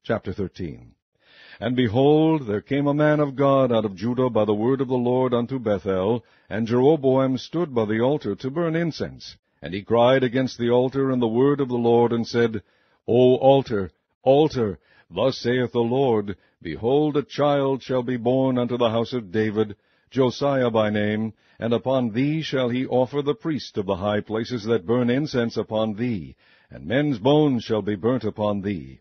Chapter 13. And behold, there came a man of God out of Judah by the word of the Lord unto Bethel, and Jeroboam stood by the altar to burn incense. And he cried against the altar in the word of the Lord, and said, O altar, altar, thus saith the Lord, Behold, a child shall be born unto the house of David, Josiah by name, and upon thee shall he offer the priest of the high places that burn incense upon thee, and men's bones shall be burnt upon thee.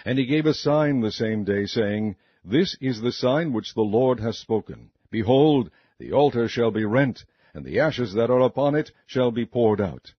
And he gave a sign the same day, saying, This is the sign which the Lord hath spoken. Behold, the altar shall be rent, and the ashes that are upon it shall be poured out.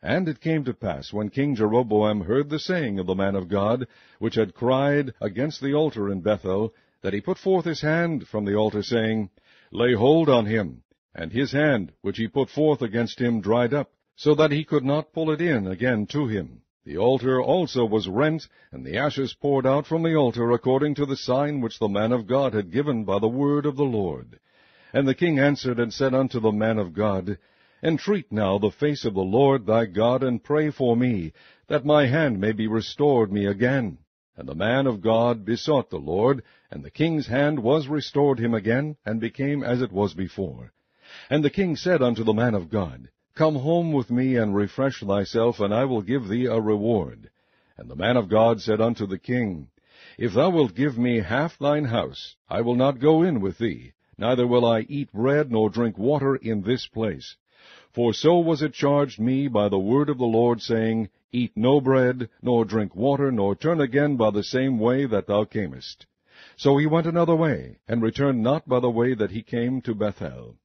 And it came to pass, when King Jeroboam heard the saying of the man of God, which had cried against the altar in Bethel, that he put forth his hand from the altar, saying, Lay hold on him. And his hand, which he put forth against him, dried up, so that he could not pull it in again to him. The altar also was rent, and the ashes poured out from the altar, according to the sign which the man of God had given by the word of the Lord. And the king answered and said unto the man of God, Entreat now the face of the Lord thy God, and pray for me, that my hand may be restored me again. And the man of God besought the Lord, and the king's hand was restored him again, and became as it was before. And the king said unto the man of God, Come home with me, and refresh thyself, and I will give thee a reward. And the man of God said unto the king, If thou wilt give me half thine house, I will not go in with thee, neither will I eat bread nor drink water in this place. For so was it charged me by the word of the Lord, saying, Eat no bread, nor drink water, nor turn again by the same way that thou camest. So he went another way, and returned not by the way that he came to Bethel.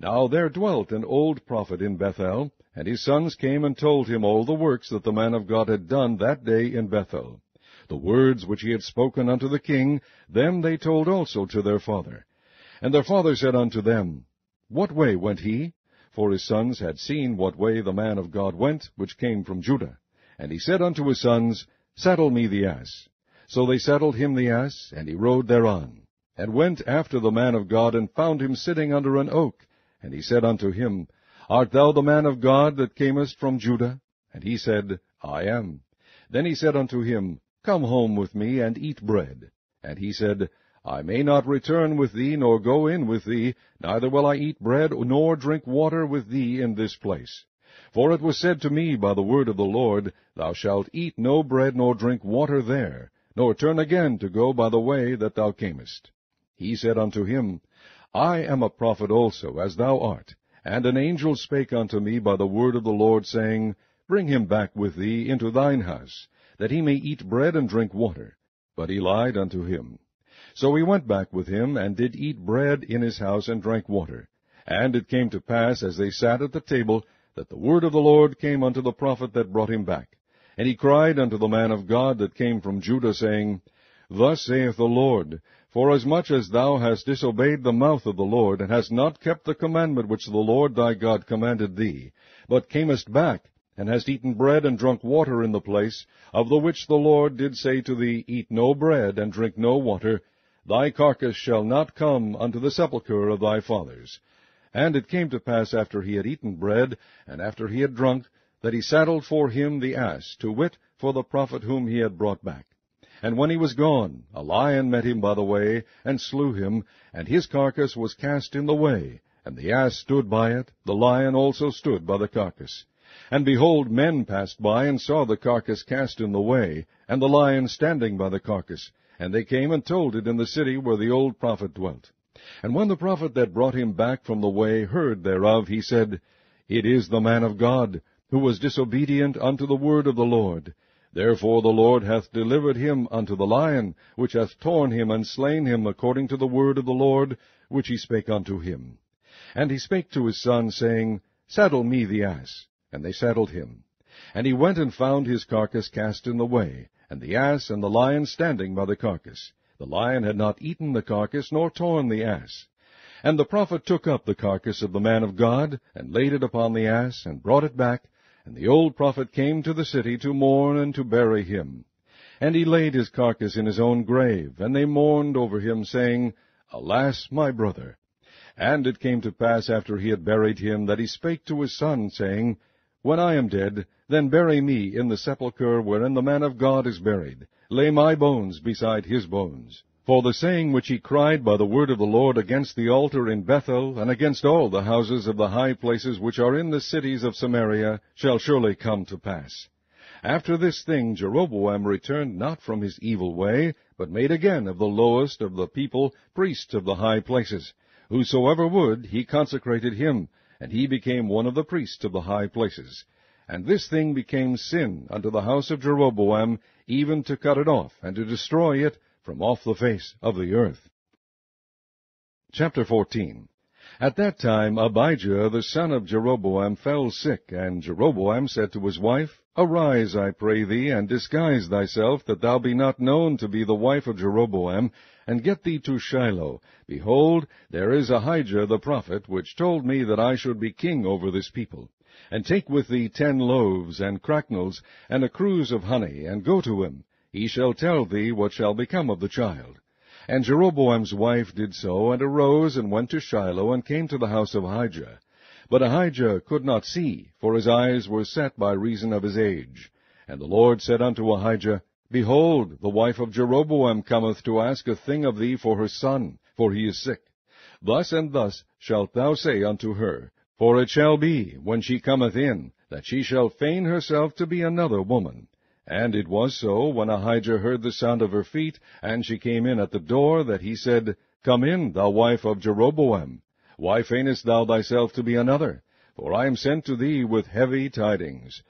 Now there dwelt an old prophet in Bethel, and his sons came and told him all the works that the man of God had done that day in Bethel. The words which he had spoken unto the king, them they told also to their father. And their father said unto them, What way went he? For his sons had seen what way the man of God went, which came from Judah. And he said unto his sons, Saddle me the ass. So they saddled him the ass, and he rode thereon, and went after the man of God, and found him sitting under an oak. And he said unto him, Art thou the man of God that camest from Judah? And he said, I am. Then he said unto him, Come home with me, and eat bread. And he said, I may not return with thee, nor go in with thee, neither will I eat bread, nor drink water with thee in this place. For it was said to me by the word of the Lord, Thou shalt eat no bread, nor drink water there, nor turn again to go by the way that thou camest. He said unto him, I am a prophet also, as thou art. And an angel spake unto me by the word of the Lord, saying, Bring him back with thee into thine house, that he may eat bread and drink water. But he lied unto him. So he went back with him, and did eat bread in his house, and drank water. And it came to pass, as they sat at the table, that the word of the Lord came unto the prophet that brought him back. And he cried unto the man of God that came from Judah, saying, Thus saith the Lord, Forasmuch as thou hast disobeyed the mouth of the Lord, and hast not kept the commandment which the Lord thy God commanded thee, but camest back, and hast eaten bread and drunk water in the place, of the which the Lord did say to thee, Eat no bread, and drink no water, thy carcass shall not come unto the sepulchre of thy fathers. And it came to pass, after he had eaten bread, and after he had drunk, that he saddled for him the ass, to wit, for the prophet whom he had brought back. And when he was gone, a lion met him by the way, and slew him, and his carcass was cast in the way, and the ass stood by it, the lion also stood by the carcass. And behold, men passed by, and saw the carcass cast in the way, and the lion standing by the carcass. And they came and told it in the city where the old prophet dwelt. And when the prophet that brought him back from the way heard thereof, he said, It is the man of God, who was disobedient unto the word of the Lord. Therefore the Lord hath delivered him unto the lion, which hath torn him and slain him according to the word of the Lord, which he spake unto him. And he spake to his son, saying, Saddle me the ass. And they saddled him. And he went and found his carcass cast in the way, and the ass and the lion standing by the carcass. The lion had not eaten the carcass, nor torn the ass. And the prophet took up the carcass of the man of God, and laid it upon the ass, and brought it back. And the old prophet came to the city to mourn and to bury him. And he laid his carcass in his own grave, and they mourned over him, saying, Alas, my brother! And it came to pass, after he had buried him, that he spake to his son, saying, When I am dead, then bury me in the sepulchre wherein the man of God is buried. Lay my bones beside his bones. For the saying which he cried by the word of the Lord against the altar in Bethel, and against all the houses of the high places which are in the cities of Samaria, shall surely come to pass. After this thing Jeroboam returned not from his evil way, but made again of the lowest of the people priests of the high places. Whosoever would, he consecrated him, and he became one of the priests of the high places. And this thing became sin unto the house of Jeroboam, even to cut it off, and to destroy it from off the face of the earth. Chapter 14. At that time Abijah the son of Jeroboam fell sick, and Jeroboam said to his wife, Arise, I pray thee, and disguise thyself, that thou be not known to be the wife of Jeroboam, and get thee to Shiloh. Behold, there is Ahijah the prophet, which told me that I should be king over this people. And take with thee 10 loaves, and cracknels, and a cruse of honey, and go to him. He shall tell thee what shall become of the child. And Jeroboam's wife did so, and arose, and went to Shiloh, and came to the house of Ahijah. But Ahijah could not see, for his eyes were set by reason of his age. And the Lord said unto Ahijah, Behold, the wife of Jeroboam cometh to ask a thing of thee for her son, for he is sick. Thus and thus shalt thou say unto her, For it shall be, when she cometh in, that she shall feign herself to be another woman. And it was so, when Ahijah heard the sound of her feet, and she came in at the door, that he said, Come in, thou wife of Jeroboam. Why feignest thou thyself to be another? For I am sent to thee with heavy tidings.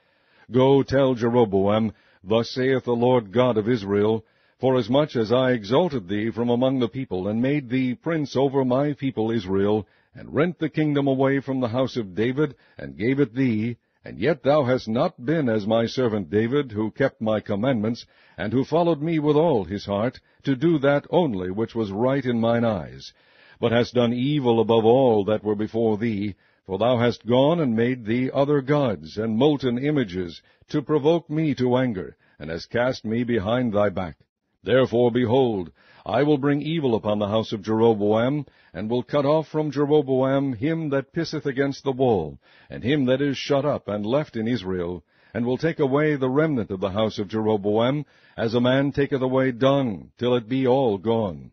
Go tell Jeroboam, Thus saith the Lord God of Israel, Forasmuch as I exalted thee from among the people, and made thee prince over my people Israel, and rent the kingdom away from the house of David, and gave it thee, and yet thou hast not been as my servant David, who kept my commandments, and who followed me with all his heart, to do that only which was right in mine eyes, but hast done evil above all that were before thee, for thou hast gone and made thee other gods, and molten images, to provoke me to anger, and hast cast me behind thy back. Therefore, behold, I will bring evil upon the house of Jeroboam, and will cut off from Jeroboam him that pisseth against the wall, and him that is shut up and left in Israel, and will take away the remnant of the house of Jeroboam, as a man taketh away dung, till it be all gone.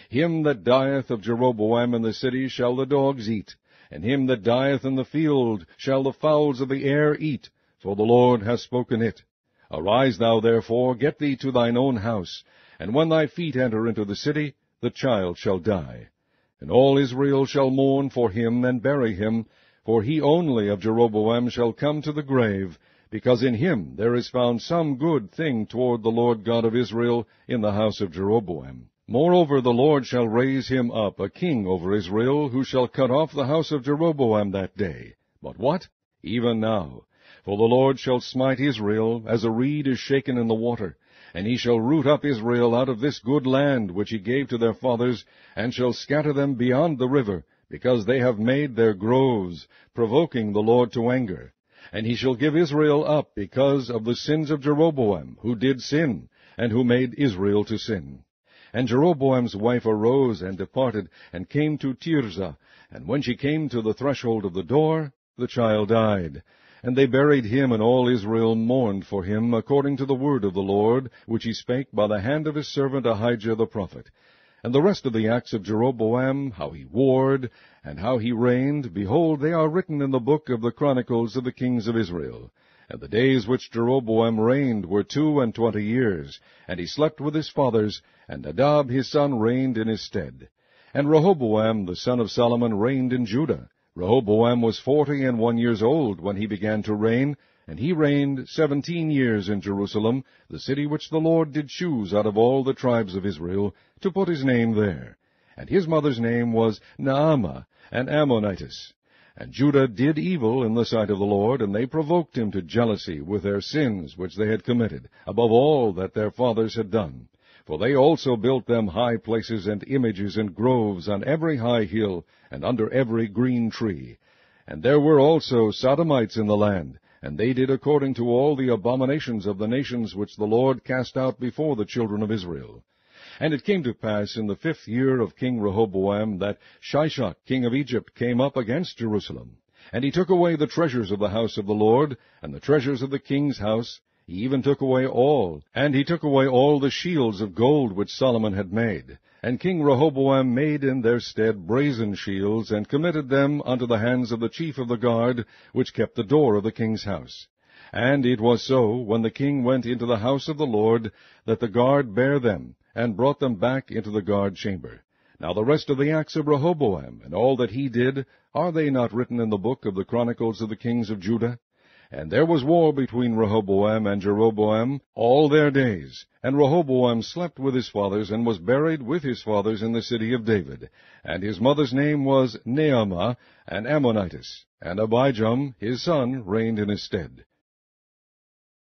Him that dieth of Jeroboam in the city shall the dogs eat, and him that dieth in the field shall the fowls of the air eat, for the Lord hath spoken it. Arise thou therefore, get thee to thine own house, and when thy feet enter into the city, the child shall die. And all Israel shall mourn for him, and bury him, for he only of Jeroboam shall come to the grave, because in him there is found some good thing toward the Lord God of Israel in the house of Jeroboam. Moreover, the Lord shall raise him up a king over Israel, who shall cut off the house of Jeroboam that day. But what? Even now. For the Lord shall smite Israel, as a reed is shaken in the water, and he shall root up Israel out of this good land which he gave to their fathers, and shall scatter them beyond the river, because they have made their groves, provoking the Lord to anger. And he shall give Israel up because of the sins of Jeroboam, who did sin, and who made Israel to sin. And Jeroboam's wife arose and departed, and came to Tirzah. And when she came to the threshold of the door, the child died. And they buried him, and all Israel mourned for him, according to the word of the Lord, which he spake by the hand of his servant Ahijah the prophet. And the rest of the acts of Jeroboam, how he warred, and how he reigned, behold, they are written in the book of the chronicles of the kings of Israel. And the days which Jeroboam reigned were 22 years, and he slept with his fathers, and Nadab his son reigned in his stead. And Rehoboam the son of Solomon reigned in Judah. Rehoboam was 41 years old when he began to reign, and he reigned 17 years in Jerusalem, the city which the Lord did choose out of all the tribes of Israel, to put his name there. And his mother's name was Naamah, an Ammonitess. And Judah did evil in the sight of the Lord, and they provoked him to jealousy with their sins which they had committed, above all that their fathers had done. For they also built them high places and images and groves on every high hill, and under every green tree. And there were also Sodomites in the land, and they did according to all the abominations of the nations which the Lord cast out before the children of Israel. And it came to pass in the 5th year of King Rehoboam that Shishak king of Egypt came up against Jerusalem. And he took away the treasures of the house of the Lord, and the treasures of the king's house. He even took away all, and he took away all the shields of gold which Solomon had made. And King Rehoboam made in their stead brazen shields, and committed them unto the hands of the chief of the guard, which kept the door of the king's house. And it was so, when the king went into the house of the Lord, that the guard bare them, and brought them back into the guard chamber. Now the rest of the acts of Rehoboam, and all that he did, are they not written in the book of the Chronicles of the kings of Judah? And there was war between Rehoboam and Jeroboam all their days. And Rehoboam slept with his fathers, and was buried with his fathers in the city of David. And his mother's name was Naamah, an Ammonitess. And Abijam his son reigned in his stead.